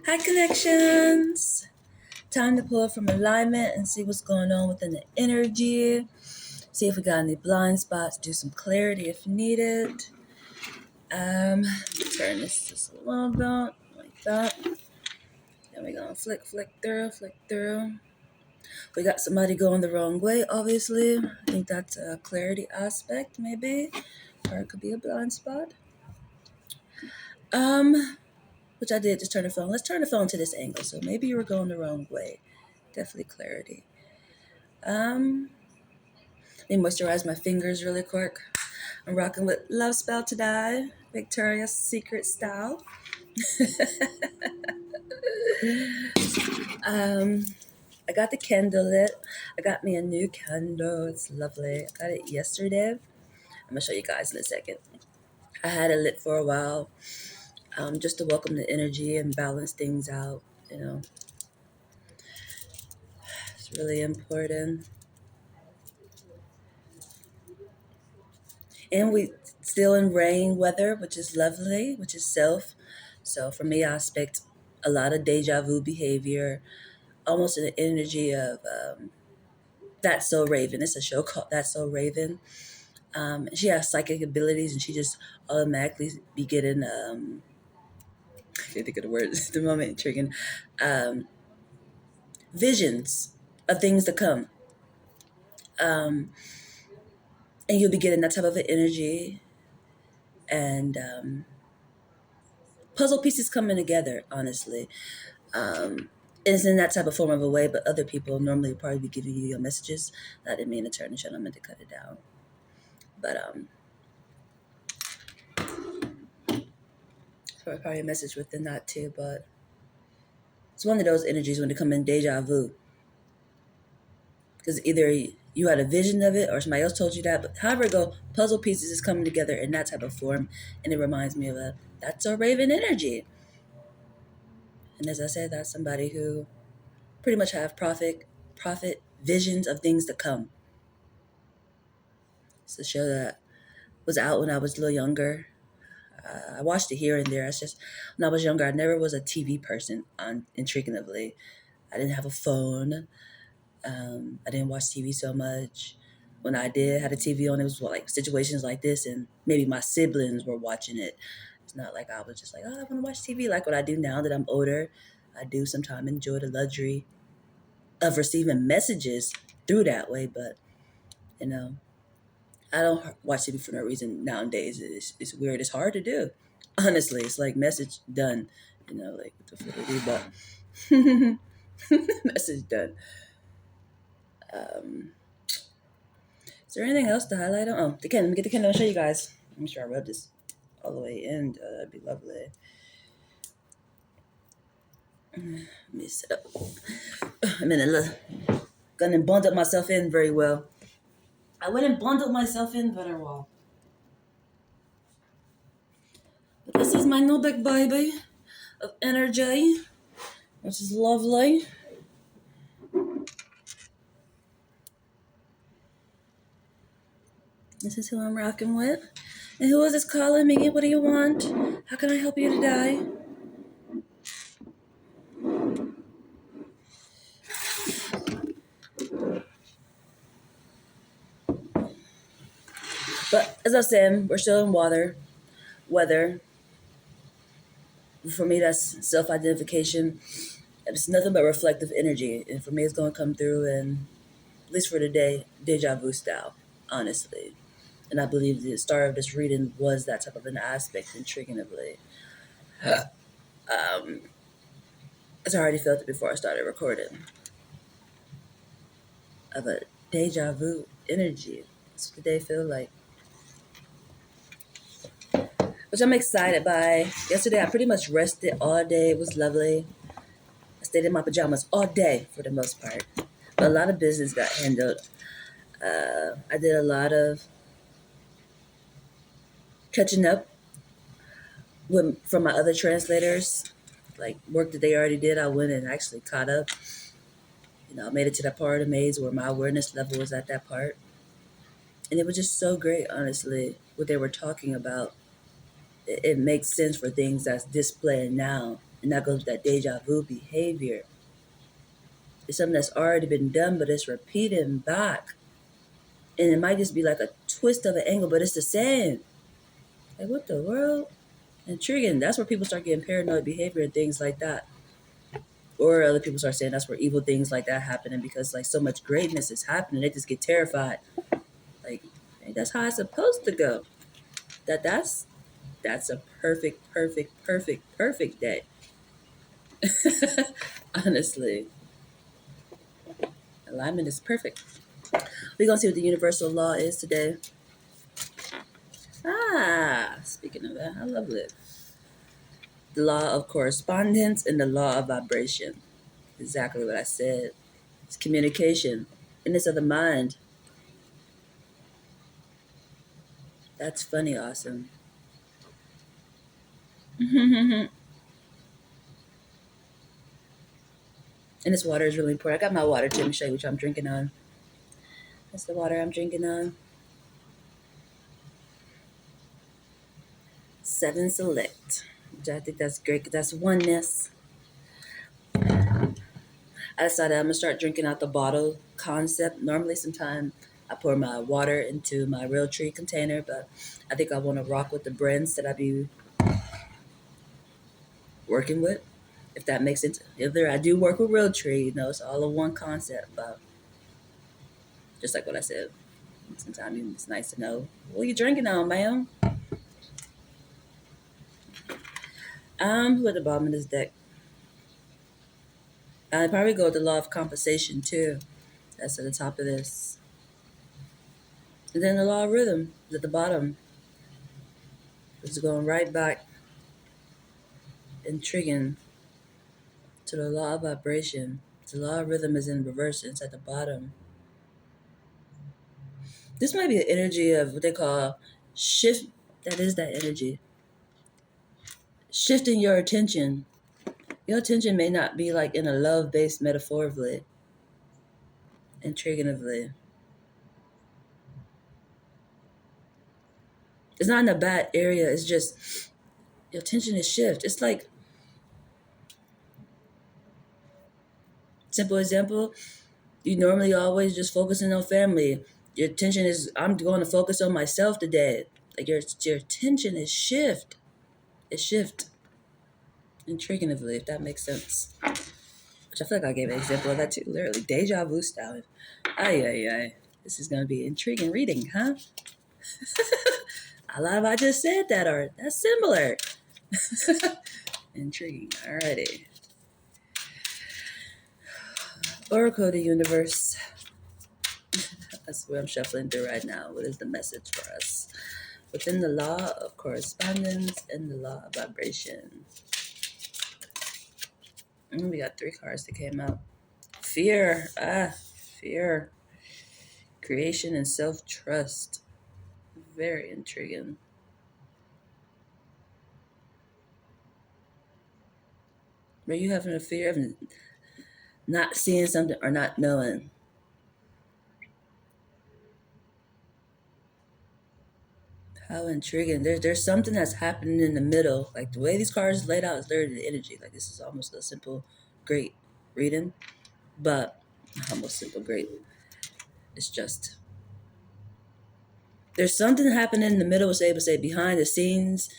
Hi, connections. Time to pull from alignment and see what's going on within the energy. See if we got any blind spots. Do some clarity if needed. Turn this just a little bit like that. Then we're gonna flick through. We got somebody going the wrong way, obviously. I think that's a clarity aspect, maybe, or it could be a blind spot. Which I did just turn the phone. Let's turn the phone to this angle. So maybe you were going the wrong way. Definitely clarity. Let me moisturize my fingers really quick. I'm rocking with Love Spell today, Victoria's Secret style. I got the candle lit. I got me a new candle. It's lovely. I got it yesterday. I'm gonna show you guys in a second. I had it lit for a while, just to welcome the energy and balance things out. You know, it's really important. And we still in rain weather, which is lovely, which is self. So for me, I expect a lot of deja vu behavior, almost an energy of That's So Raven. It's a show called That's So Raven. She has psychic abilities, and she just automatically be getting I can't think of the words at the moment, triggering visions of things to come. And you'll be getting that type of an energy, and puzzle pieces coming together, honestly. It's in that type of form of a way, but other people normally probably be giving you your messages. I didn't mean to turn the channel, I meant to cut it down. But probably a message within that too. But it's one of those energies when they come in deja vu. Because either you had a vision of it or somebody else told you that, but however it go, puzzle pieces is coming together in that type of form. And it reminds me of That's a Raven energy. And as I said, that's somebody who pretty much have prophet visions of things to come. It's a show that was out when I was a little younger. I watched it here and there. It's just when I was younger, I never was a TV person. Intriguingly, I didn't have a phone. I didn't watch TV so much. When I did had a TV on, it was like situations like this, and maybe my siblings were watching it. It's not like I was just like, oh, I want to watch TV like what I do now that I'm older. I do sometimes enjoy the luxury of receiving messages through that way, but you know, I don't watch TV for no reason nowadays. It's weird. It's hard to do. Honestly, it's like message done. Like what the fuck do but message done. Is there anything else to highlight on? Oh, the candle. Let me get the candle and show you guys. I'm sure I rub this all the way in. That'd be lovely. Let me set up. I'm in a little. Gonna bundle myself in very well. I wouldn't bundle myself in very well. But this is my new big baby of energy, which is lovely. This is who I'm rocking with. And who is this calling me? What do you want? How can I help you today? But as I said, we're still in weather. For me, that's self-identification. It's nothing but reflective energy. And for me, it's going to come through, and at least for today, deja vu style, honestly. And I believe the start of this reading was that type of an aspect, intriguingly. As I already felt it before I started recording, of a deja vu energy. That's what the day feel like. Which I'm excited by. Yesterday, I pretty much rested all day. It was lovely. I stayed in my pajamas all day for the most part. But a lot of business got handled. I did a lot of catching up from my other translators. Like work that they already did, I went and actually caught up. I made it to that part of the maze where my awareness level was at that part. And it was just so great, honestly, what they were talking about. It makes sense for things that's displaying now And that goes with that deja vu behavior. It's something that's already been done, but it's repeating back. And it might just be like a twist of an angle, but it's the same. Like, what the world? Intriguing. That's where people start getting paranoid behavior and things like that. Or other people start saying that's where evil things like that happening because like so much greatness is happening, they just get terrified. Like, hey, that's how it's supposed to go. That's a perfect day. Honestly, alignment is perfect. We're gonna see what the universal law is today. Speaking of that, I love it. The law of correspondence and the law of vibration. Exactly what I said. It's communication. And it's of the mind. That's funny, awesome. And this water is really important. I got my water too. Let me show you which I'm drinking on. That's the water I'm drinking on. Seven Select. Which I think that's great because that's oneness. I decided I'm gonna start drinking out the bottle concept. Normally, sometimes I pour my water into my real tree container, but I think I want to rock with the brands that I be working with. If that makes sense. Either I do work with real tree, it's all in one concept, but just like what I said, sometimes it's nice to know what you drinking on, man. Who at the bottom of this deck? I'd probably go with the law of compensation too. That's at the top of this. And then the law of rhythm is at the bottom. It's going right back, intriguing, to the law of vibration. The law of rhythm is in reverse, it's at the bottom. This might be an energy of what they call shift. That is that energy. Shifting your attention. Your attention may not be like in a love based metaphorically, intriguingly. It's not in a bad area, it's just your attention is shift. It's like, simple example, you normally always just focusing on family. Your attention is, I'm going to focus on myself today. Like your attention is shift. It's shift. Intriguingly, if that makes sense. Which I feel like I gave an example of that too. Literally, deja vu style. Ay, ay, ay. This is going to be intriguing reading, huh? A lot of I just said that are that's similar. Intriguing. Alrighty. Oracle of the universe. That's what I'm shuffling through right now. What is the message for us? Within the law of correspondence and the law of vibration. We got 3 cards that came out. Fear. Fear. Creation and self-trust. Very intriguing. Are you having a fear of not seeing something or not knowing? How intriguing. There's something that's happening in the middle. Like the way these cards laid out is literally the energy. Like this is almost a simple, great reading. But almost simple, great. It's just there's something happening in the middle, say, behind the scenes,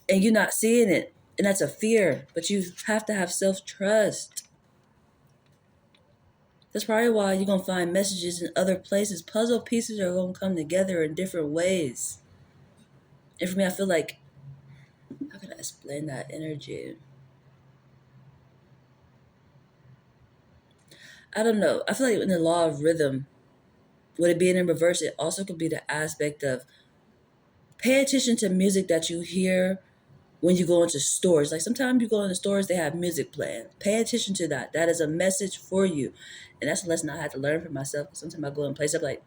and you're not seeing it. And that's a fear. But you have to have self-trust. That's probably why you're gonna find messages in other places. Puzzle pieces are gonna come together in different ways. And for me, I feel like, how can I explain that energy? I don't know. I feel like in the law of rhythm, with it being in reverse, it also could be the aspect of pay attention to music that you hear when you go into stores. Like sometimes you go into stores, they have music playing. Pay attention to that. That is a message for you. And that's a lesson I had to learn for myself. Sometimes I go in places, I'm like,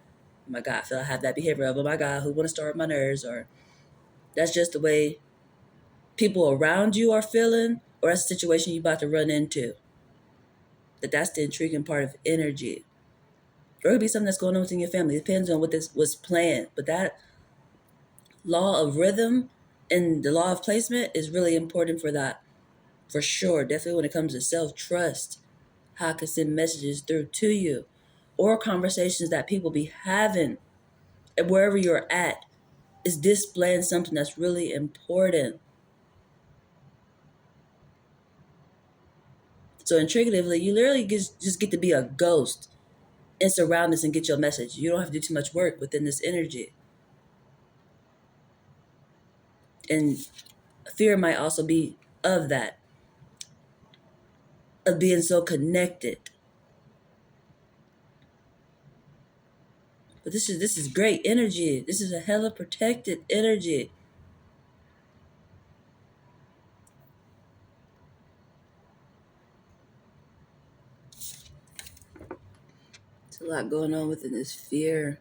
oh my God, I feel I have that behavior of, oh my God, who want to start with my nerves? Or that's just the way people around you are feeling, or that's a situation you're about to run into. That's the intriguing part of energy. Or it could be something that's going on within your family. It depends on what this was planned. But that law of rhythm and the law of placement is really important for that. For sure, definitely when it comes to self trust, how I can send messages through to you, or conversations that people be having, and wherever you're at, is displaying something that's really important. So intuitively, you literally just get to be a ghost and surround this and get your message. You don't have to do too much work within this energy. And fear might also be of that, of being so connected. But this is great energy. This is a hella protected energy. There's a lot going on within this fear.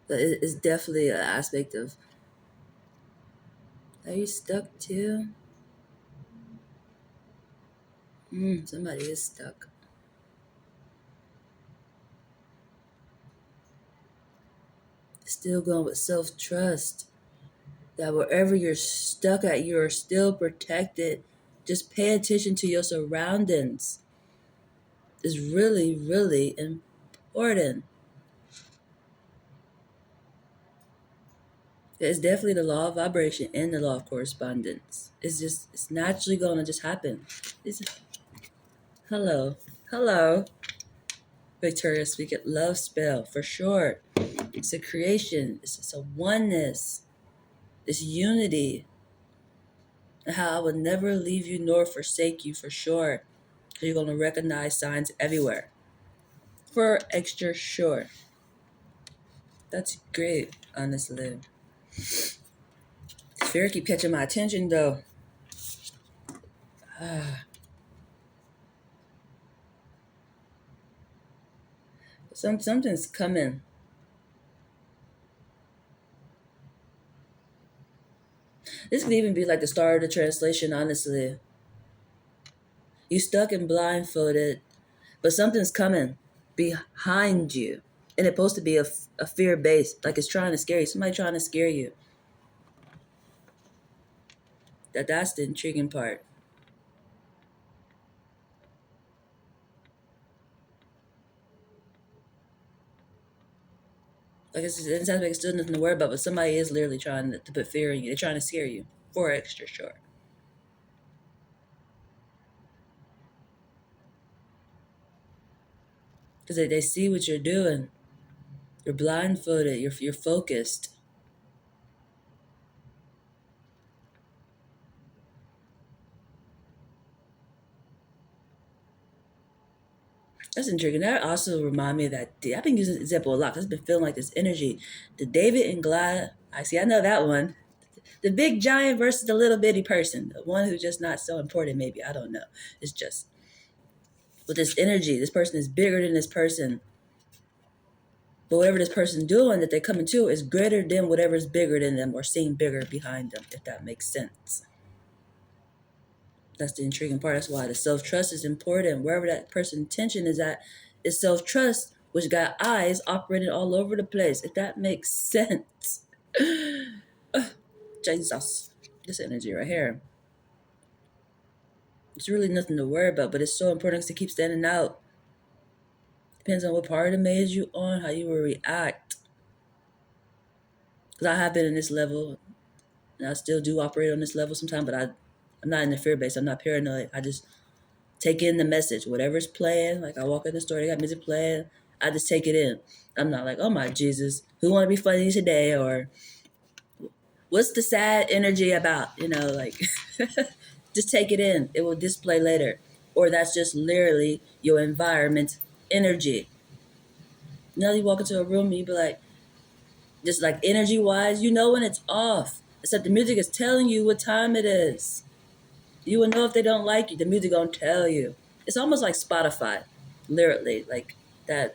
But it's definitely an aspect of, are you stuck too? Somebody is stuck. Still going with self trust. That wherever you're stuck at, you're still protected. Just pay attention to your surroundings. It's really, really important. It's definitely the law of vibration and the law of correspondence. It's naturally going to just happen. It's, hello, hello, Victoria speaking. Love spell for sure. It's a creation. It's a oneness. It's unity. And how I will never leave you nor forsake you for sure. You're going to recognize signs everywhere. For extra sure. That's great, honestly. Fear keep catching my attention though. Something's coming. This could even be like the start of the translation, honestly. You stuck and blindfolded, but something's coming behind you. And it's supposed to be a fear based, like it's trying to scare you. Somebody trying to scare you. That's the intriguing part. Like it sounds like it's still nothing to worry about, but somebody is literally trying to put fear in you. They're trying to scare you. For extra sure. Because they see what you're doing. You're blindfolded. You're focused. That's intriguing. That also remind me of that. I've been using this example a lot because I've been feeling like this energy. The David and Goliath. I see. I know that one. The big giant versus the little bitty person. The one who's just not so important. Maybe I don't know. It's just with this energy. This person is bigger than this person. But whatever this person's doing that they're coming to is greater than whatever's bigger than them or seem bigger behind them. If that makes sense. That's the intriguing part. That's why the self trust is important. Wherever that person's intention is at, is self trust, which got eyes operating all over the place. If that makes sense. Jesus. This energy right here. It's really nothing to worry about, but it's so important to keep standing out. Depends on what part of the maze you on, how you will react. Because I have been in this level, and I still do operate on this level sometimes, but I'm not in the fear base. I'm not paranoid. I just take in the message, whatever's playing. Like I walk in the store, they got music playing. I just take it in. I'm not like, oh my Jesus, who want to be funny today? Or what's the sad energy about? Like just take it in. It will display later. Or that's just literally your environment energy. You walk into a room and you be like, just like energy wise, when it's off. Except the music is telling you what time it is. You will know if they don't like you. The music gonna tell you. It's almost like Spotify, literally, like that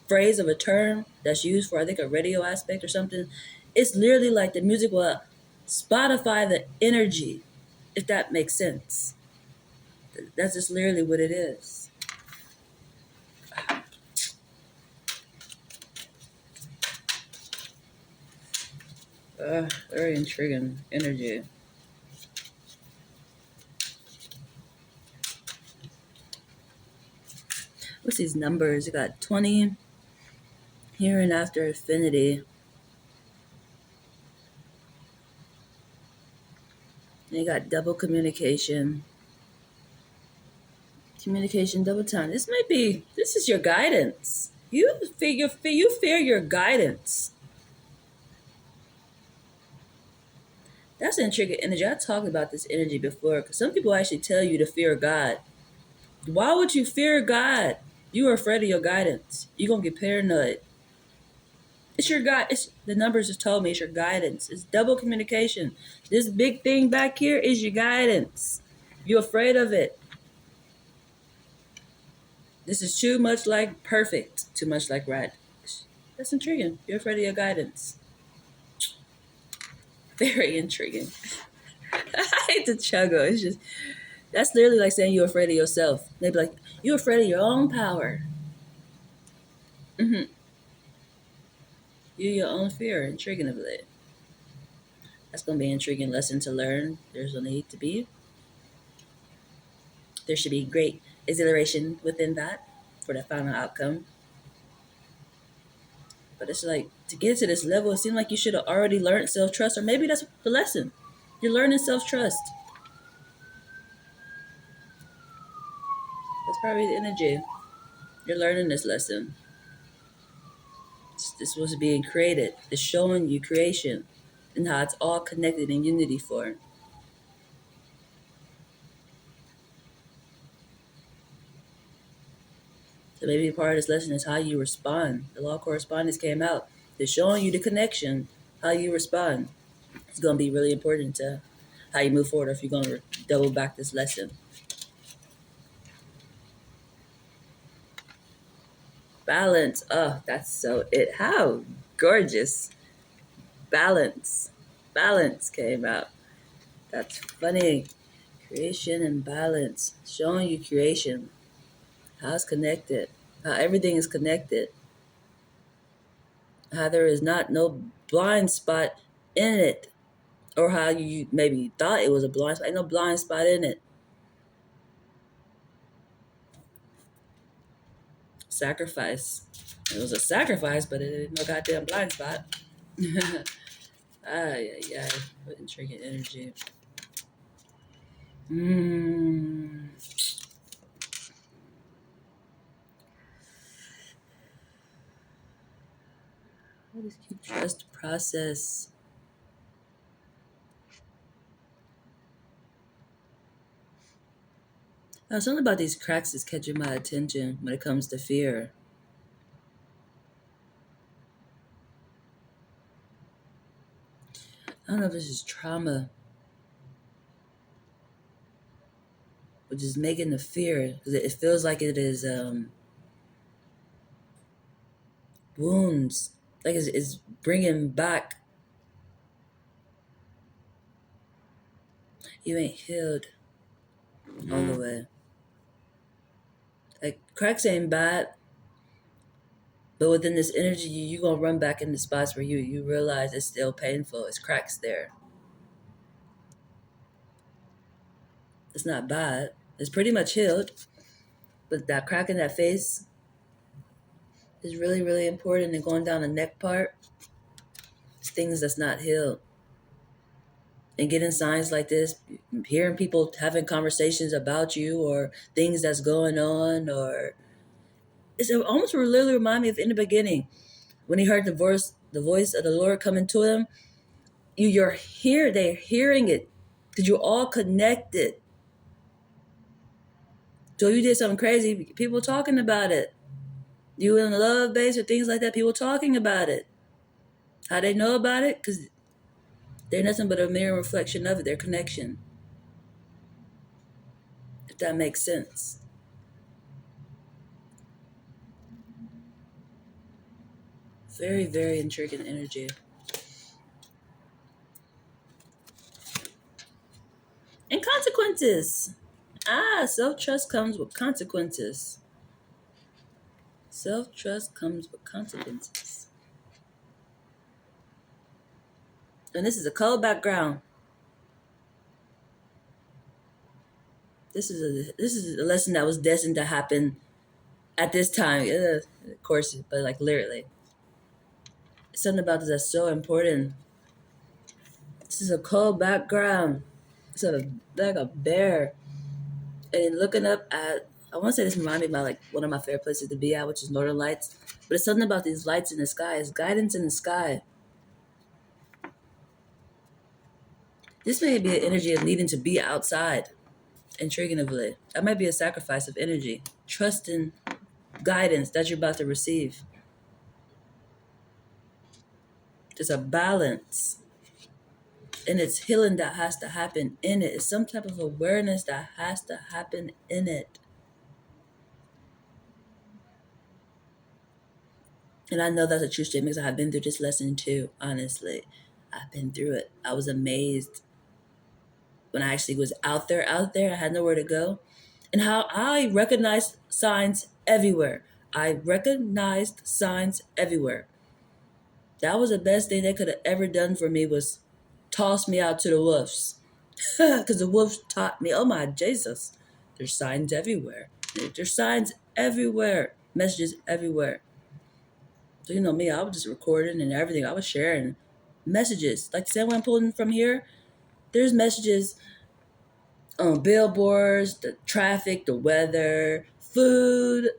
phrase of a term that's used for I think a radio aspect or something. It's literally like the music will Spotify the energy, if that makes sense. That's just literally what it is. Very intriguing energy. What's these numbers? You got 20 here and after affinity. And you got double communication. Communication double time. This is your guidance. You fear your guidance. That's an intriguing energy. I talked about this energy before because some people actually tell you to fear God. Why would you fear God? You are afraid of your guidance. You're gonna get paranoid. It's your guide. It's the numbers just told me it's your guidance. It's double communication. This big thing back here is your guidance. You're afraid of it. This is too much like perfect, too much like right. That's intriguing. You're afraid of your guidance. Very intriguing. I hate to chuckle. It's just that's literally like saying you're afraid of yourself. They'd be like, you're afraid of your own power. Mm-hmm. You're your own fear. Intriguing of it. That's gonna be an intriguing lesson to learn. There's a need to be. There should be great exhilaration within that for the final outcome. But it's like to get to this level, it seemed like you should have already learned self trust, or maybe that's the lesson. You're learning self trust. That's probably the energy. You're learning this lesson. This was being created. It's showing you creation and how it's all connected in unity form. So maybe part of this lesson is how you respond. The law of correspondence came out. It's showing you the connection, how you respond. It's going to be really important to how you move forward if you're going to double back this lesson. Balance. Oh, that's so it. How gorgeous. Balance. Balance came out. That's funny. Creation and balance. Showing you creation. How it's connected. How everything is connected. How there is not no blind spot in it. Or how you maybe thought it was a blind spot. Ain't no blind spot in it. Sacrifice. It was a sacrifice, but it ain't no goddamn blind spot. Ay, ay, ay. What intriguing energy. Mm. What is keep trust process? Now, something about these cracks is catching my attention when it comes to fear. I don't know if this is trauma, which is making the fear because it feels like it is wounds, like it's bringing back. You ain't healed all the way. Like cracks ain't bad, but within this energy, you gonna run back into spots where you realize it's still painful. It's cracks there. It's not bad. It's pretty much healed, but that crack in that face is really really important. And going down the neck part, it's things that's not healed. And getting signs like this, hearing people having conversations about you or things that's going on, or it's almost literally remind me of in the beginning when he heard the voice of the Lord coming to him. They're hearing it because you're all connected. So you did something crazy, people talking about it. You in a love base or things like that, people talking about it. How they know about it? Because they're nothing but a mere reflection of it, their connection. If that makes sense. Very, very intriguing energy. And consequences. Self trust comes with consequences. Self trust comes with consequences. And this is a cold background. This is a lesson that was destined to happen At this time, of course, but like literally, something about this that's so important. This is a cold background. It's like a bear. And looking up at, I want to say this reminded me about like one of my favorite places to be at, which is Northern Lights. But it's something about these lights in the sky. It's guidance in the sky. This may be an energy of needing to be outside, intriguingly. That might be a sacrifice of energy. Trust in guidance that you're about to receive. There's a balance. And it's healing that has to happen in it. It's some type of awareness that has to happen in it. And I know that's a true statement because I've been through this lesson too, honestly. I've been through it. I was amazed when I actually was out there, I had nowhere to go. And how I recognized signs everywhere. I recognized signs everywhere. That was the best thing they could have ever done for me was toss me out to the wolves. Because the wolves taught me, oh my Jesus, there's signs everywhere. There's signs everywhere. Messages everywhere. So you know me, I was just recording and everything. I was sharing messages. Like the same way I'm pulling from here, there's messages on billboards, the traffic, the weather, food.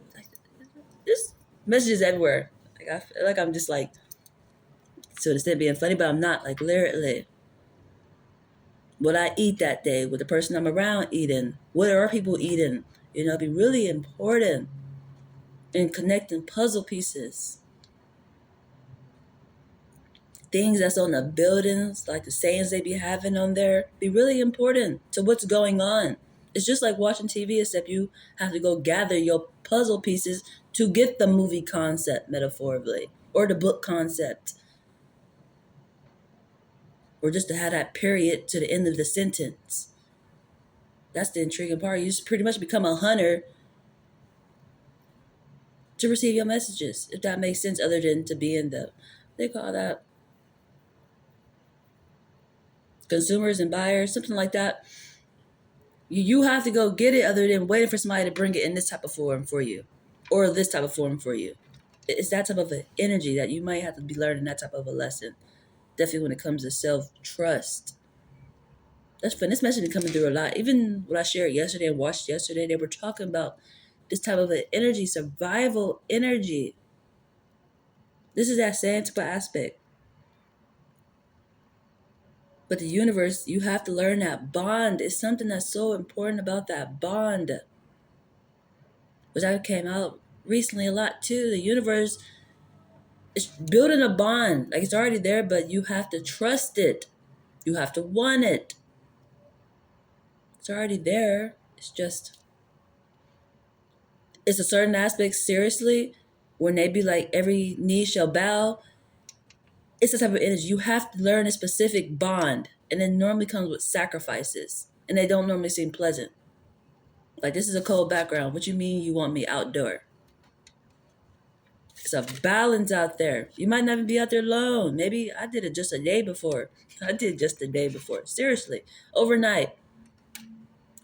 There's messages everywhere. Like I feel like I'm just like, so instead of being funny, but I'm not, like literally. What I eat that day, what the person I'm around eating, what are people eating? You know, it'd be really important in connecting puzzle pieces. Things that's on the buildings, like the sayings they be having on there, be really important to what's going on. It's just like watching TV, except you have to go gather your puzzle pieces to get the movie concept, metaphorically, or the book concept, or just to have that period to the end of the sentence. That's the intriguing part. You just pretty much become a hunter to receive your messages, if that makes sense, other than to be in the, they call that consumers and buyers, something like that. You have to go get it other than waiting for somebody to bring it in this type of form for you or this type of form for you. It's that type of an energy that you might have to be learning that type of a lesson. Definitely when it comes to self-trust. That's fun. This message is coming through a lot. Even what I shared yesterday and watched yesterday, they were talking about this type of an energy, survival energy. This is that scientific aspect. But the universe, you have to learn that bond is something that's so important about that bond. Which I came out recently a lot too. The universe is building a bond. Like it's already there, but you have to trust it. You have to want it. It's already there. It's just, it's a certain aspect, seriously, when they be like, every knee shall bow. It's the type of energy. You have to learn a specific bond. And it normally comes with sacrifices. And they don't normally seem pleasant. Like, this is a cold background. What you mean you want me outdoor? It's a balance out there. You might not even be out there alone. Maybe I did it just a day before. I did just a day before. Seriously. Overnight.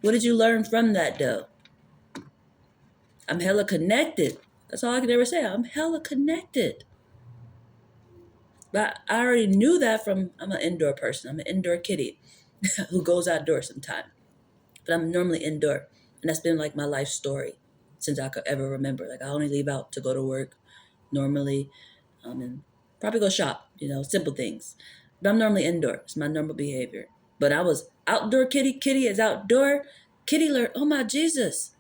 What did you learn from that though? I'm hella connected. That's all I can ever say. I'm hella connected. But I already knew that from, I'm an indoor person. I'm an indoor kitty who goes outdoors sometime. But I'm normally indoor. And that's been like my life story since I could ever remember. Like I only leave out to go to work normally, and probably go shop, simple things. But I'm normally indoor. It's my normal behavior. But I was outdoor kitty. Kitty is outdoor. Kitty learned, oh my Jesus.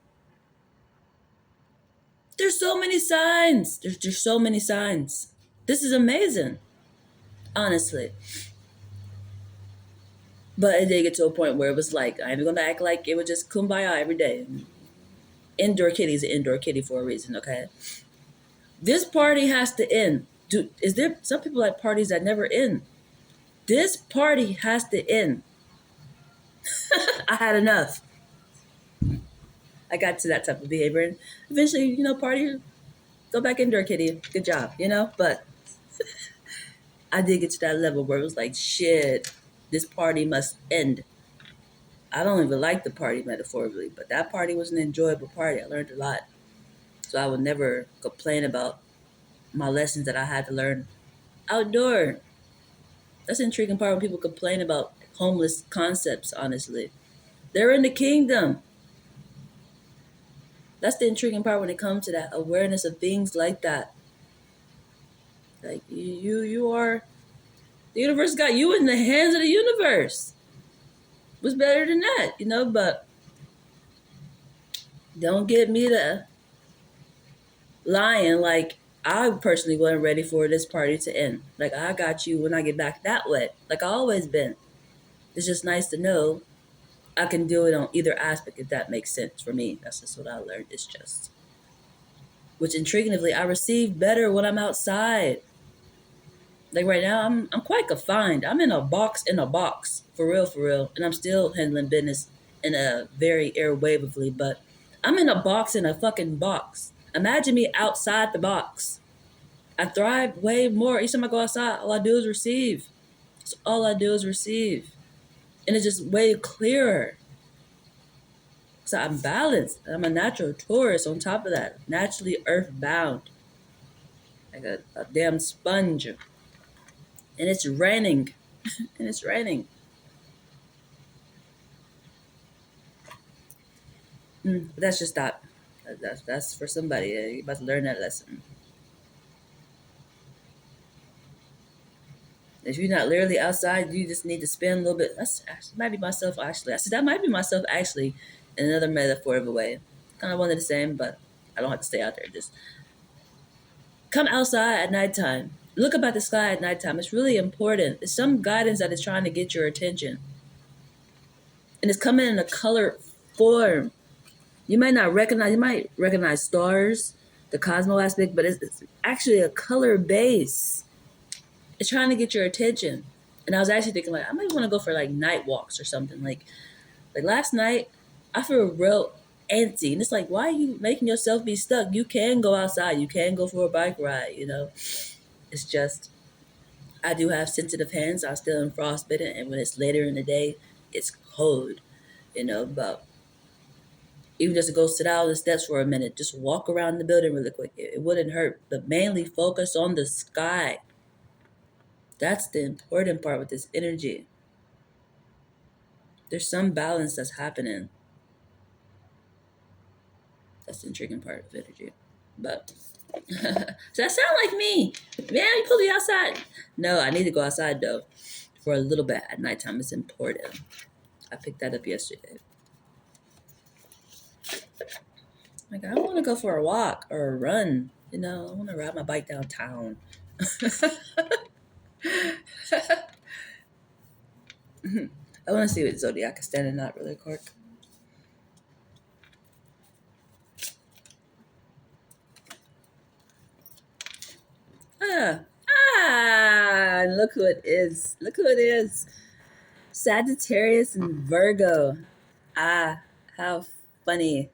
There's so many signs. There's so many signs. This is amazing, honestly. But it did get to a point where it was like, I'm going to act like it was just kumbaya every day. Indoor kitty is an indoor kitty for a reason, okay? This party has to end. Is there some people like parties that never end? This party has to end. I had enough. I got to that type of behavior. And eventually, party, go back indoor, kitty. Good job, But I did get to that level where it was like, shit, this party must end. I don't even like the party metaphorically, but that party was an enjoyable party. I learned a lot. So I would never complain about my lessons that I had to learn outdoor. That's the intriguing part when people complain about homeless concepts, honestly. They're in the kingdom. That's the intriguing part when it comes to that awareness of things like that. Like you are the universe got you in the hands of the universe. What's better than that, you know? But don't get me to lying. Like I personally wasn't ready for this party to end. Like I got you when I get back that way. Like I always been. It's just nice to know I can do it on either aspect if that makes sense for me. That's just what I learned. It's just which intriguingly I receive better when I'm outside. Like right now, I'm quite confined. I'm in a box, for real, and I'm still handling business in a very airwavely. But I'm in a box in a fucking box. Imagine me outside the box. I thrive way more. Each time I go outside, all I do is receive. So all I do is receive, and it's just way clearer. So I'm balanced. I'm a natural tourist. On top of that, naturally earthbound, like a damn sponge, and it's raining, and it's raining. But that's just that. That's for somebody. You about to learn that lesson. If you're not literally outside, you just need to spend a little bit. That's actually, might be myself actually. I said that might be myself actually in another metaphor of a way. Kind of one of the same, but I don't have to stay out there. Just come outside at nighttime. Look up at the sky at nighttime. It's really important. It's some guidance that is trying to get your attention, and it's coming in a color form. You might not recognize. You might recognize stars, the cosmo aspect, but it's actually a color base. It's trying to get your attention. And I was actually thinking like I might want to go for like night walks or something. Like last night, I feel real antsy, and it's like why are you making yourself be stuck? You can go outside. You can go for a bike ride. You know, it's just I do have sensitive hands. I'm still in frostbitten, and when it's later in the day, it's cold. You know, but even just to go sit out on the steps for a minute, just walk around the building really quick. It wouldn't hurt, but mainly focus on the sky. That's the important part with this energy. There's some balance that's happening. That's the intriguing part of energy. But does that sound like me? Man, you pull me outside. No, I need to go outside though. For a little bit at nighttime. It's important. I picked that up yesterday. Like I want to go for a walk or a run. You know, I want to ride my bike downtown. I want to see what zodiac is standing out really quick. Ah, look who it is. Look who it is. Sagittarius and Virgo. Ah, how funny.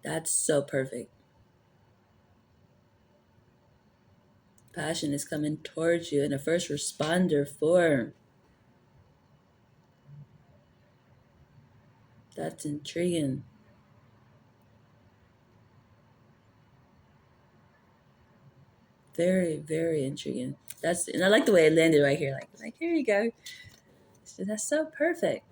That's so perfect. Passion is coming towards you in a first responder form. That's intriguing. Very, very intriguing. That's and I like the way it landed right here. Like here you go. So that's so perfect.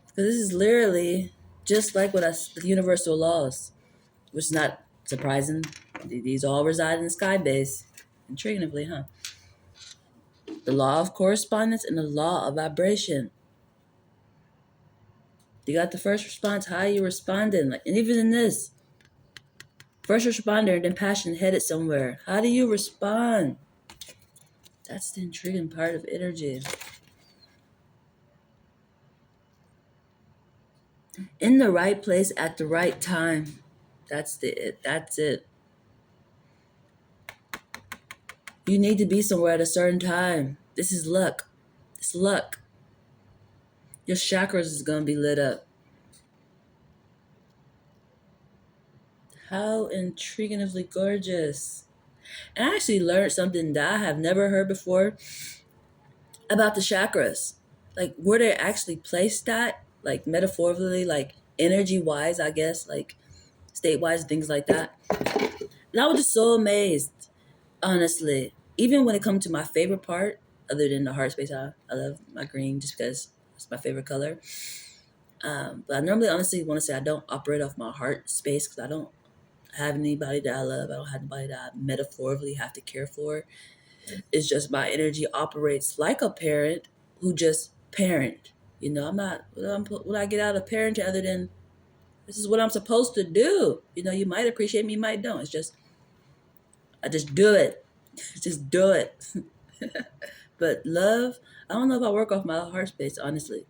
Because this is literally just like what us the universal laws, which is not surprising. These all reside in the sky base. Intriguingly, huh? The law of correspondence and the law of vibration. You got the first response, how you responding? Like, and even in this, first responder, then passion headed somewhere. How do you respond? That's the intriguing part of energy. In the right place at the right time. That's it. That's it. You need to be somewhere at a certain time. This is luck. It's luck. Your chakras is gonna be lit up. How intriguingly gorgeous. And I actually learned something that I have never heard before about the chakras. Like where they're actually placed at, like metaphorically, like energy wise, I guess, like state wise, things like that. And I was just so amazed, honestly. Even when it comes to my favorite part, other than the heart space, I love my green just because it's my favorite color. But I normally, honestly, want to say I don't operate off my heart space because I don't have anybody that I love. I don't have anybody that I metaphorically have to care for. It's just my energy operates like a parent who just parent. I'm not, what I get out of parenting other than this is what I'm supposed to do. You might appreciate me, you might don't. It's just, I just do it. Just do it. But love, I don't know if I work off my heart space, honestly.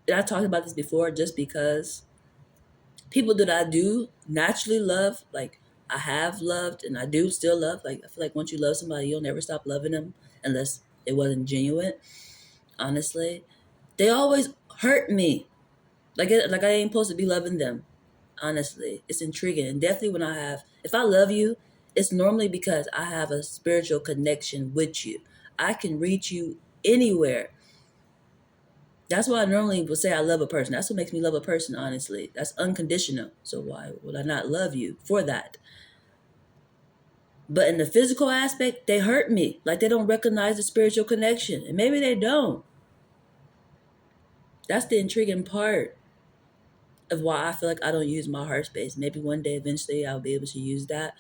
And I talked about this before just because people that I do naturally love, like I have loved and I do still love, like I feel like once you love somebody, you'll never stop loving them unless it wasn't genuine, honestly. They always hurt me. Like I ain't supposed to be loving them, honestly. It's intriguing. And definitely when if I love you, it's normally because I have a spiritual connection with you. I can reach you anywhere. That's why I normally would say I love a person. That's what makes me love a person, honestly. That's unconditional. So why would I not love you for that? But in the physical aspect, they hurt me. Like they don't recognize the spiritual connection. And maybe they don't. That's the intriguing part of why I feel like I don't use my heart space. Maybe one day eventually I'll be able to use that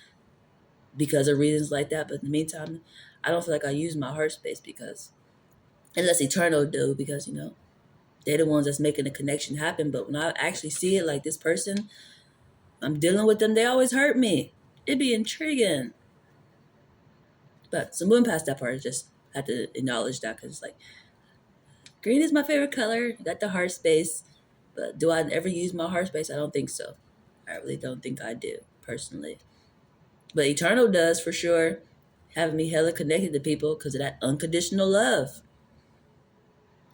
because of reasons like that. But in the meantime, I don't feel like I use my heart space because unless Eternal do, because they're the ones that's making the connection happen. But when I actually see it like this person, I'm dealing with them, they always hurt me. It'd be intriguing. But so moving past that part, I just had to acknowledge that because it's like green is my favorite color. You got the heart space. But do I ever use my heart space? I don't think so. I really don't think I do, personally. But Eternal does for sure, having me hella connected to people because of that unconditional love.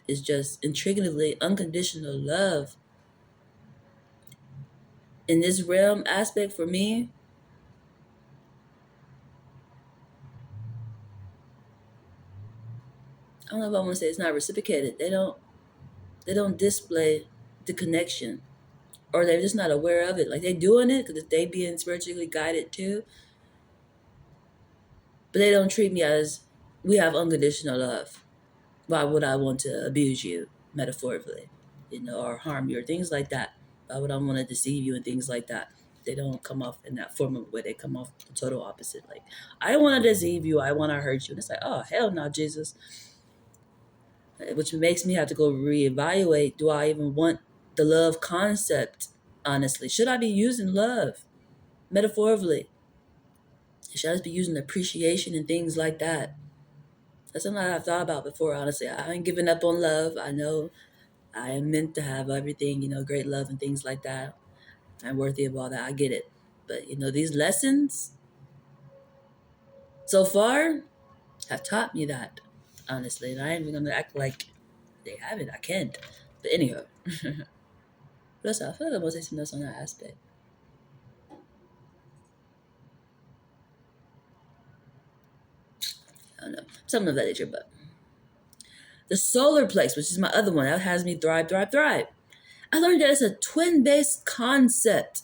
It's just intriguingly unconditional love. In this realm aspect for me, I don't know if I want to say it's not reciprocated. They don't display the connection. Or they're just not aware of it. Like they doing it because they being spiritually guided too, but they don't treat me as we have unconditional love. Why would I want to abuse you metaphorically, or harm you or things like that? Why would I want to deceive you and things like that? They don't come off in that form of way. They come off the total opposite. Like I want to deceive you. I want to hurt you. And it's like, oh hell no, Jesus. Which makes me have to go reevaluate. Do I even want the love concept? Honestly, should I be using love metaphorically? Should I just be using appreciation and things like that? That's something I've thought about before, honestly. I ain't giving up on love. I know I am meant to have everything, great love and things like that. I'm worthy of all that. I get it. But, these lessons so far have taught me that, honestly. And I ain't even going to act like they haven't. I can't. But anyhow, plus I feel like I'm going to say something else on that aspect. I don't know. Something of that nature. But the solar plex, which is my other one, that has me thrive, thrive, thrive. I learned that it's a twin based concept.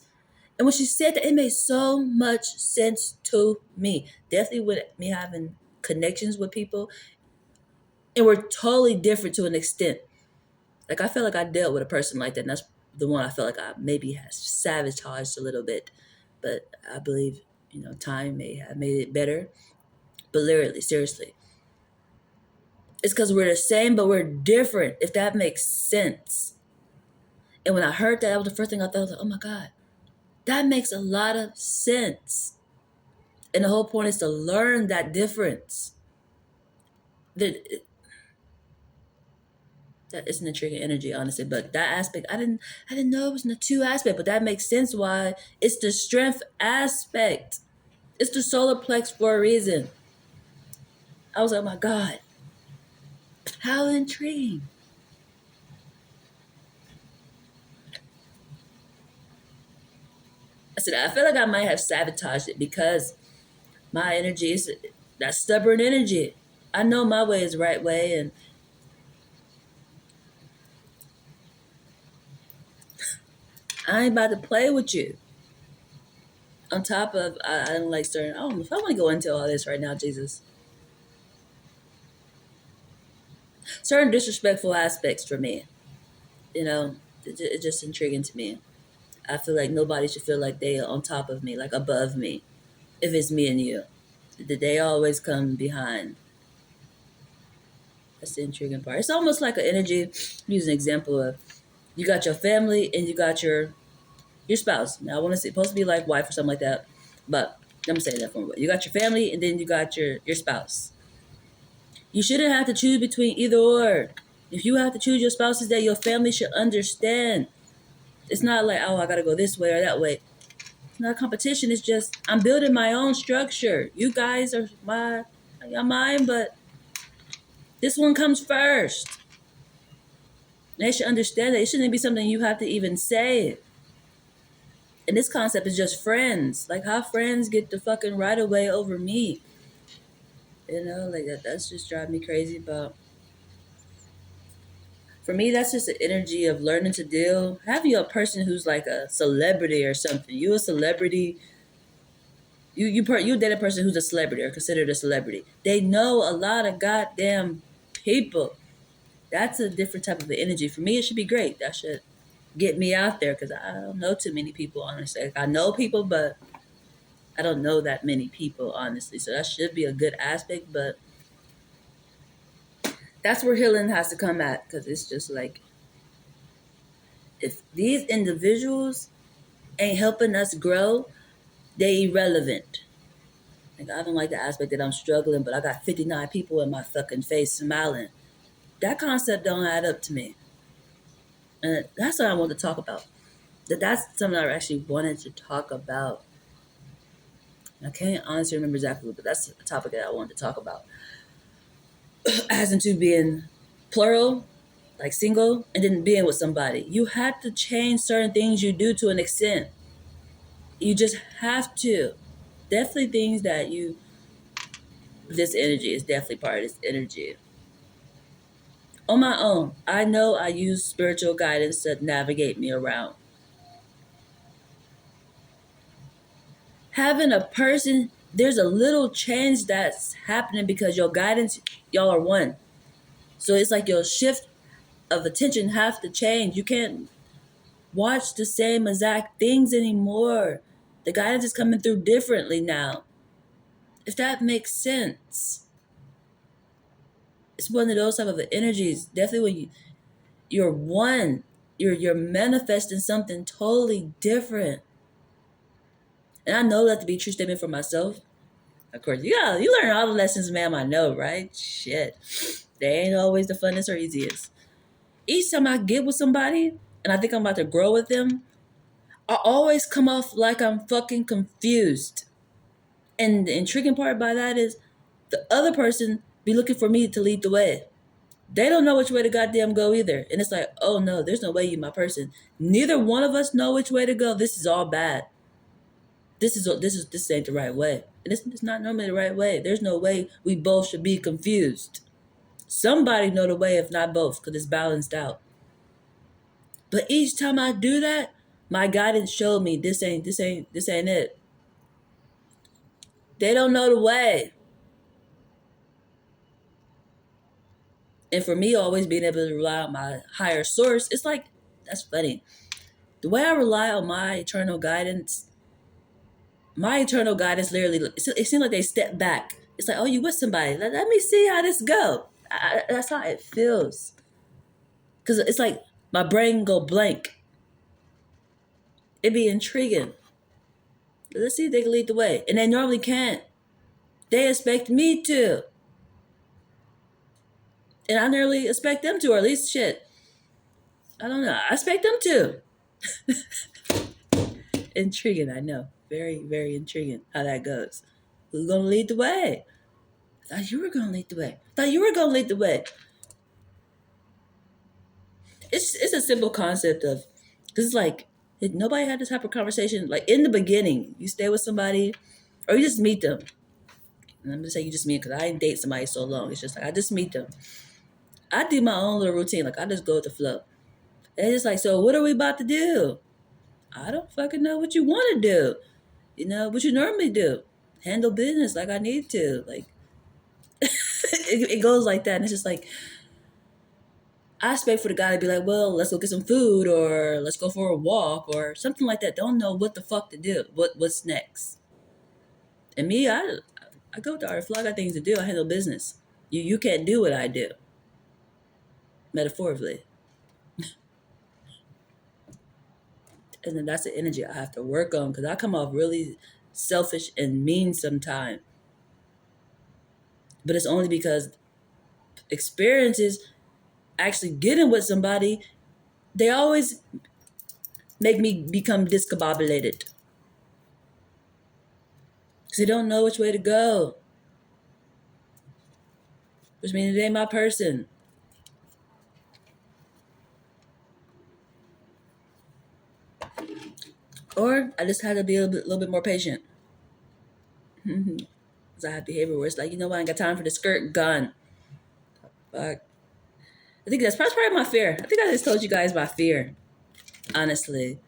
And when she said that, it made so much sense to me. Definitely with me having connections with people. And we're totally different to an extent. Like, I feel like I dealt with a person like that. And that's the one I felt like I maybe has sabotaged a little bit. But I believe, time may have made it better. But literally, seriously. It's because we're the same, but we're different, if that makes sense. And when I heard that, that was the first thing I thought. I was like, oh my God, that makes a lot of sense. And the whole point is to learn that difference. That that is an intriguing energy, honestly. But that aspect, I didn't know it was in the two aspect, but that makes sense why it's the strength aspect. It's the solar plex for a reason. I was like, oh my God, how intriguing. I said, I feel like I might have sabotaged it because my energy is that stubborn energy. I know my way is the right way, I ain't about to play with you. On top of, I don't like certain, I don't know if I want to go into all this right now, Jesus. Certain disrespectful aspects for me, you know, it's just intriguing to me. I feel like nobody should feel like they are on top of me, like above me, if it's me and you. They always come behind. That's the intriguing part. It's almost like an energy. Use an example of you got your family and you got your spouse. Now I want to say supposed to be like wife or something like that, but I'm saying that from you got your family and then you got your spouse. You shouldn't have to choose between either or. If you have to choose your spouses, that your family should understand. It's not like, oh, I gotta go this way or that way. It's not a competition. It's just I'm building my own structure. You guys are mine, but this one comes first. They should understand that it shouldn't be something you have to even say. And this concept is just friends. Like how friends get the fucking right of way over me. You know, like that's just driving me crazy. But for me, that's just the energy of learning to deal. Have you a person who's like a celebrity or something? You a celebrity. You date a person who's a celebrity or considered a celebrity. They know a lot of goddamn people. That's a different type of energy. For me, it should be great. That should get me out there because I don't know too many people, honestly. Like, I know people, but I don't know that many people, honestly. So that should be a good aspect, but that's where healing has to come at because it's just like if these individuals ain't helping us grow, they irrelevant. Like I don't like the aspect that I'm struggling, but I got 59 people in my fucking face smiling. That concept don't add up to me. And that's what I want to talk about. That's something I actually wanted to talk about. I can't honestly remember exactly, but that's the topic that I wanted to talk about. As into being plural, like single, and then being with somebody. You have to change certain things you do to an extent. You just have to. Definitely things that you, this energy is definitely part of this energy. On my own, I know I use spiritual guidance to navigate me around. Having a person, there's a little change that's happening because your guidance, y'all are one. So it's like your shift of attention have to change. You can't watch the same exact things anymore. The guidance is coming through differently now. If that makes sense. It's one of those type of energies. Definitely when you're one, you're manifesting something totally different. And I know that to be a true statement for myself. Of course, you learn all the lessons, ma'am. I know, right? Shit, they ain't always the funnest or easiest. Each time I get with somebody and I think I'm about to grow with them, I always come off like I'm fucking confused. And the intriguing part by that is the other person be looking for me to lead the way. They don't know which way to goddamn go either. And it's like, oh no, there's no way you my person. Neither one of us know which way to go. This is all bad. This ain't the right way. And it's not normally the right way. There's no way we both should be confused. Somebody know the way if not both, because it's balanced out. But each time I do that, my guidance showed me this ain't it. They don't know the way. And for me, always being able to rely on my higher source, it's like that's funny. The way I rely on my eternal guidance literally, it seems like they step back. It's like, oh, you with somebody? Let me see how this go. That's how it feels. Cause it's like my brain go blank. It'd be intriguing. Let's see if they can lead the way, and they normally can't. They expect me to, and I nearly expect them to, or at least shit. I don't know. I expect them to. Intriguing, I know. Very, very intriguing how that goes. Who's gonna lead the way? I thought you were gonna lead the way. I thought you were gonna lead the way. It's a simple concept of because it's like nobody had this type of conversation. Like in the beginning, you stay with somebody or you just meet them. And I'm gonna say you just meet because I didn't date somebody so long. It's just like I just meet them. I do my own little routine. Like I just go with the flow. And it's like, so what are we about to do? I don't fucking know what you want to do. You know, what you normally do. Handle business like I need to. Like, it goes like that. And it's just like, I expect for the guy to be like, well, let's go get some food or let's go for a walk or something like that. Don't know what the fuck to do. What's next? And me, I go with the art flow. I got things to do. I handle business. You can't do what I do, metaphorically. And then that's the energy I have to work on because I come off really selfish and mean sometimes. But it's only because experiences actually getting with somebody, they always make me become discombobulated. Because they don't know which way to go. Which means it ain't my person. Or I just had to be little bit more patient. Because I have behavior where it's like, you know what, I ain't got time for the skirt gun. Fuck. I think that's probably my fear. I think I just told you guys my fear, honestly.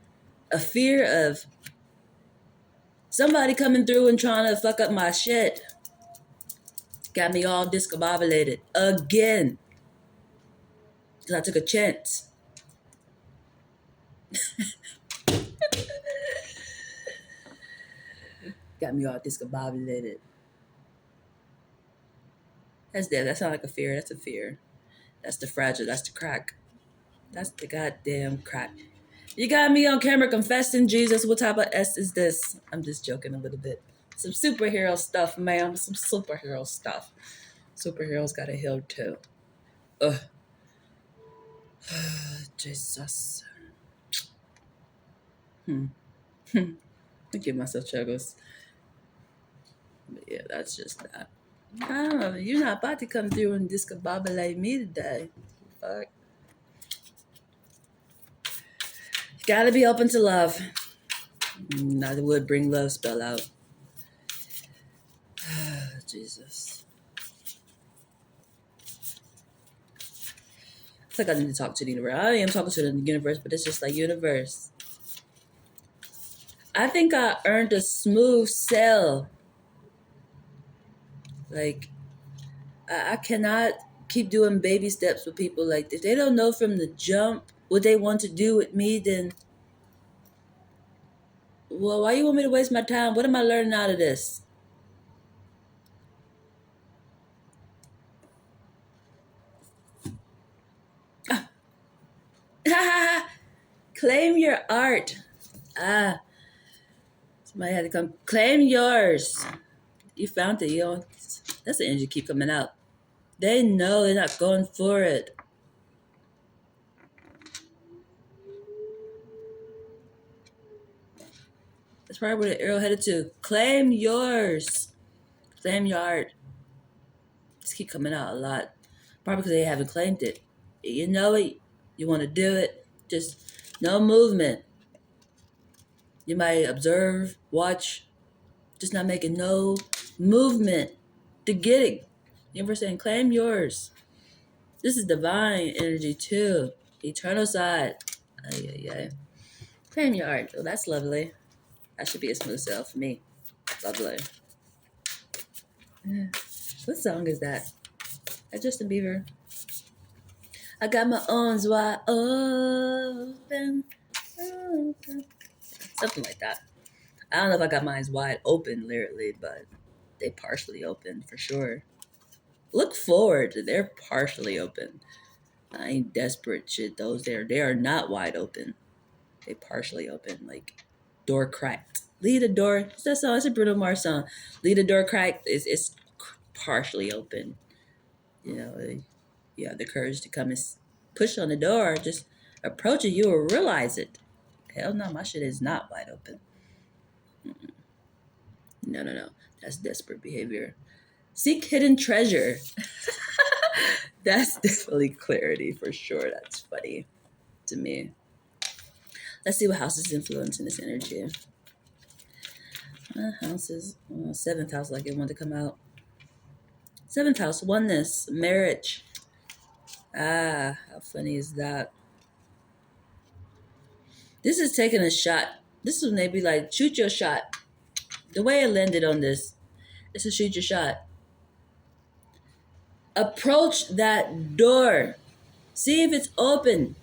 A fear of somebody coming through and trying to fuck up my shit. Got me all discombobulated again. Because I took a chance. Got me all discombobulated. That's dead. That sounds like a fear. That's a fear. That's the fragile. That's the crack. That's the goddamn crack. You got me on camera confessing, Jesus. What type of S is this? I'm just joking a little bit. Some superhero stuff, ma'am. Some superhero stuff. Superheroes gotta heal too. Ugh. Jesus. I give myself chuggles. But yeah, that's just that. I don't know. You're not about to come through and discombobulate me today. Fuck. Gotta be open to love. I would bring love spell out. Jesus. It's like I need to talk to the universe. I am talking to the universe, but it's just like, universe. I think I earned a smooth sell. Like, I cannot keep doing baby steps with people. Like, if they don't know from the jump what they want to do with me, then, well, why you want me to waste my time? What am I learning out of this? Claim your art. Somebody had to come claim yours. You found it, yo. That's the energy keep coming out. They know they're not going for it. That's probably where the arrow headed to. Claim yours. Claim your art. Just keep coming out a lot. Probably because they haven't claimed it. You know it. You want to do it. Just no movement. You might observe, watch, just not making no movement to get it. You ever saying, claim yours. This is divine energy too. Eternal side. Ay, ay, ay. Claim your art. Oh, that's lovely. That should be a smooth sale for me. Lovely. Yeah. What song is that? That's Justin Bieber. I got my arms wide open. Something like that. I don't know if I got mine wide open lyrically, but they partially open for sure. Look forward. They're partially open. I ain't desperate shit. Those there, they are not wide open. They partially open, like door cracked. Leave the door. It's that song. It's a Bruno Mars song. Leave the door cracked. It's partially open. You know, you have the courage to come and push on the door. Just approach it. You will realize it. Hell no, my shit is not wide open. No, no, no. That's desperate behavior. Seek hidden treasure. That's definitely clarity for sure. That's funny to me. Let's see what house is influencing this energy. Houses, seventh house, like it wanted to come out. Seventh house, oneness, marriage. How funny is that? This is taking a shot. This is maybe like shoot your shot. The way it landed on this, it's a shoot your shot. Approach that door. See if it's open.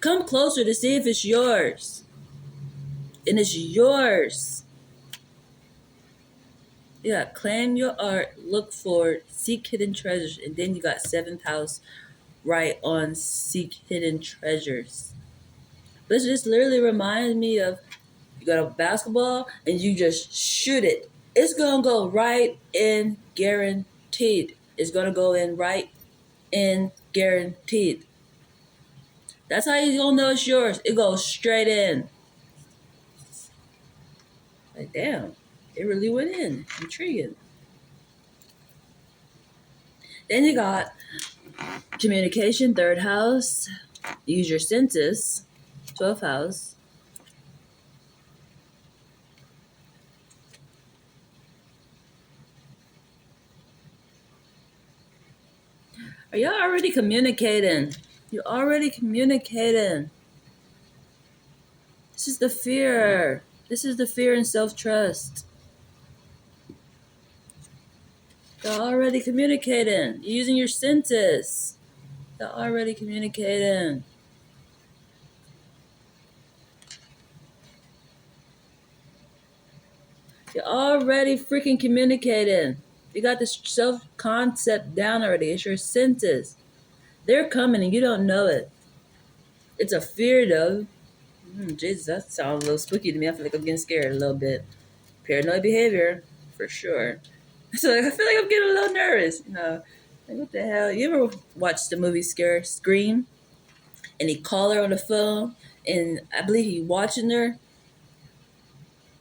Come closer to see if it's yours. And it's yours. You got claim your art, look for it, seek hidden treasures, and then you got seventh house right on seek hidden treasures. This literally reminds me of you got a basketball and you just shoot it. It's gonna go right in guaranteed. It's gonna go in right in guaranteed. That's how you gonna know it's yours. It goes straight in. Like damn, it really went in. Intriguing. Then you got communication, third house. Use your senses, 12th house. Are y'all already communicating? You're already communicating. This is the fear. This is the fear and self-trust. You're already communicating. You're using your senses. You're already communicating. You're already freaking communicating. You got this self-concept down already. It's your senses. They're coming and you don't know it. It's a fear though. Jesus, that sounds a little spooky to me. I feel like I'm getting scared a little bit. Paranoid behavior, for sure. So I feel like I'm getting a little nervous. Like what the hell? You ever watch the movie Scream? And he called her on the phone, and I believe he watching her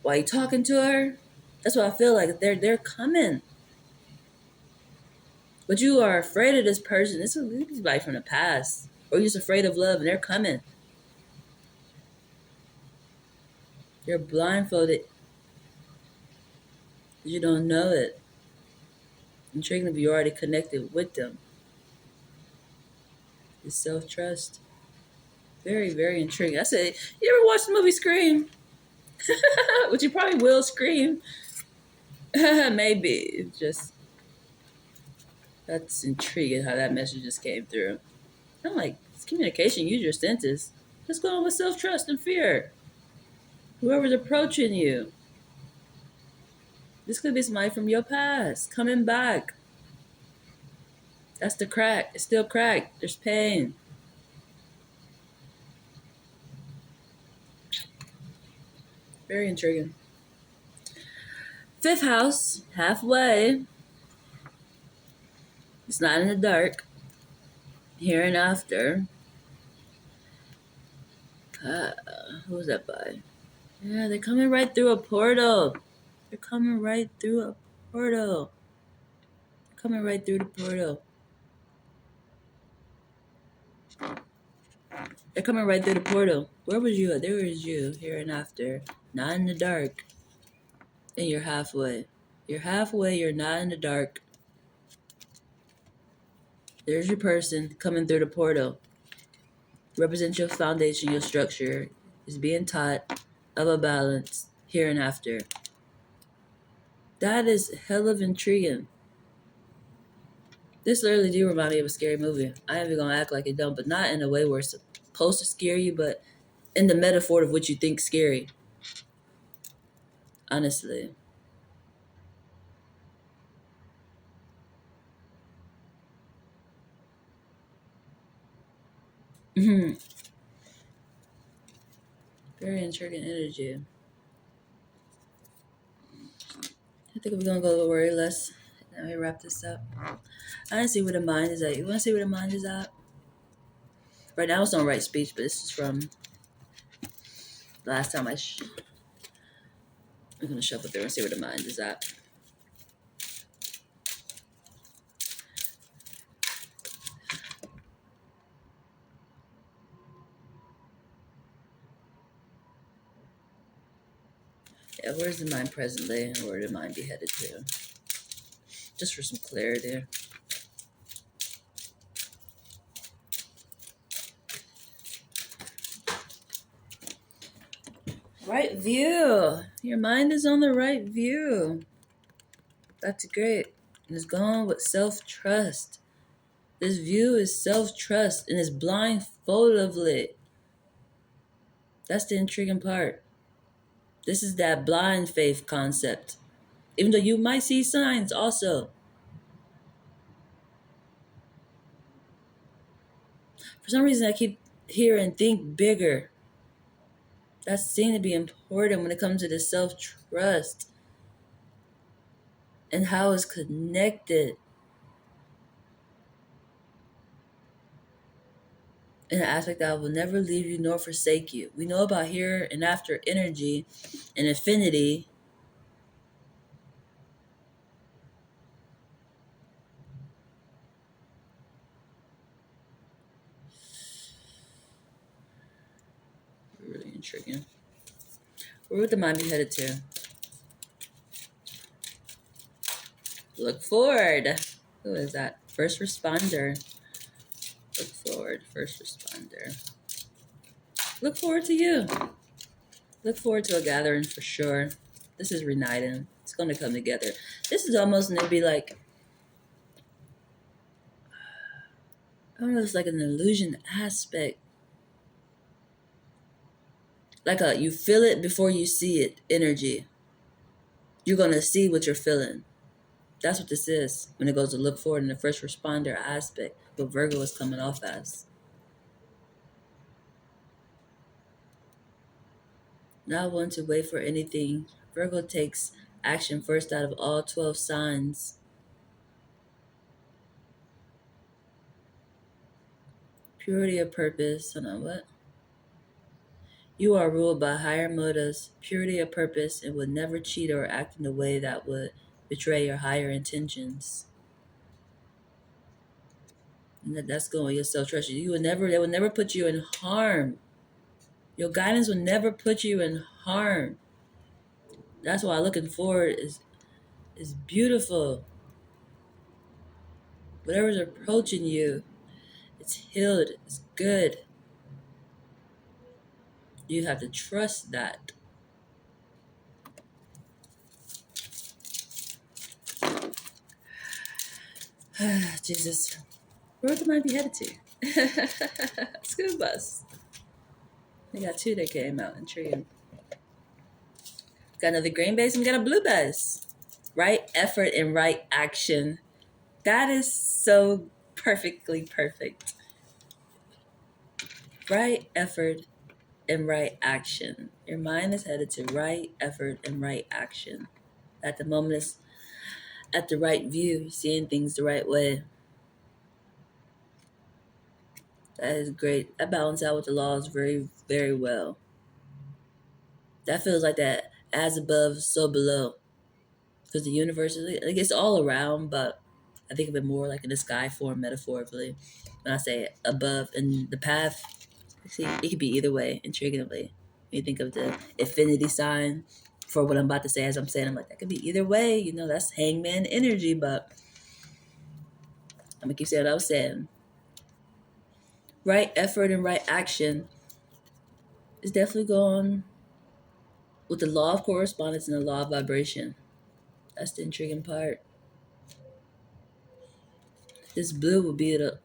while he talking to her. That's what I feel like. They're coming, but you are afraid of this person. This is like from the past, or you're just afraid of love, and they're coming. You're blindfolded. You don't know it. Intriguing if you already connected with them. It's self-trust. Very, very intriguing. I said, you ever watch the movie Scream? Which you probably will scream. Maybe. It's just, that's intriguing how that message just came through. I'm like, it's communication. Use your senses. What's going on with self-trust and fear? Whoever's approaching you. This could be somebody from your past coming back. That's the crack. It's still cracked. There's pain. Very intriguing. Fifth house, halfway. It's not in the dark. Here and after. Who's that by? Yeah, they're coming right through a portal. They're coming right through a portal. They're coming right through the portal. They're coming right through the portal. Where was you at? There was you, here and after. Not in the dark. And you're halfway. You're halfway, you're not in the dark. There's your person coming through the portal. Represents your foundation, your structure is being taught of a balance here and after. That is hell of intriguing. This literally do remind me of a scary movie. I ain't even gonna act like it don't, but not in a way where it's supposed to scare you, but in the metaphor of what you think scary. Honestly. Hmm. Very intriguing energy. I think we're gonna go worry less. Let me wrap this up. I didn't see where the mind is at. You wanna see where the mind is at? Right now it's on right speech, but this is from the last time I'm gonna shuffle through and see where the mind is at. Yeah, where's the mind presently and where the mind be headed to? Just for some clarity. Right view. Your mind is on the right view. That's great. And it's gone with self trust. This view is self trust and it's blindfoldedly. That's the intriguing part. This is that blind faith concept. Even though you might see signs also. For some reason, I keep hearing think bigger. That seems to be important when it comes to the self trust and how it's connected in an aspect that will never leave you nor forsake you. We know about here and after energy and infinity. Really intriguing. Where would the mind be headed to? Look forward. Who is that? First responder. Look forward, first responder. Look forward to you. Look forward to a gathering for sure. This is reuniting. It's going to come together. This is almost going to be like, I don't know, it's like an illusion aspect. Like you feel it before you see it energy. You're going to see what you're feeling. That's what this is when it goes to look forward in the first responder aspect. What Virgo is coming off as. Not one to wait for anything. Virgo takes action first out of all 12 signs. Purity of purpose. Hold on, what? You are ruled by higher motives, purity of purpose, and would never cheat or act in a way that would betray your higher intentions. And that's going with your self trust. You would never, they would never put you in harm. Your guidance will never put you in harm. That's why looking forward is beautiful. Whatever's approaching you, it's healed, it's good. You have to trust that. Jesus, where would the mind be headed to? School bus. We got two that came out intriguing. Got another green base and we got a blue base. Right effort and right action. That is so perfectly perfect. Right effort and right action. Your mind is headed to right effort and right action. At the moment, it's at the right view, seeing things the right way. That is great. That balances out with the laws very, very well. That feels like that as above, so below. Because the universe is, like, it's all around, but I think of it more like in the sky form metaphorically. When I say above and the path, see, it could be either way, intriguingly. When you think of the infinity sign for what I'm about to say, as I'm saying, I'm like, that could be either way. You know, that's hangman energy, but I'm going to keep saying what I was saying. Right effort and right action is definitely going with the law of correspondence and the law of vibration. That's the intriguing part. This blue will be the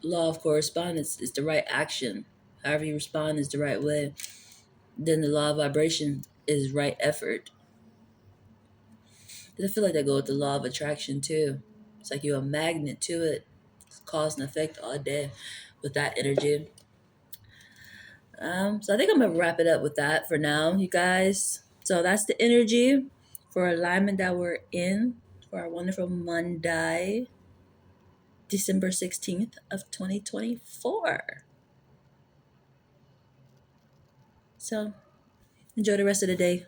law of correspondence. It's the right action. However you respond is the right way. Then the law of vibration is right effort. I feel like they go with the law of attraction too. It's like you're a magnet to it. It's cause and effect all day with that energy. So I think I'm gonna wrap it up with that for now, you guys. So that's the energy for alignment that we're in for our wonderful Monday, December 16th of 2024. So enjoy the rest of the day.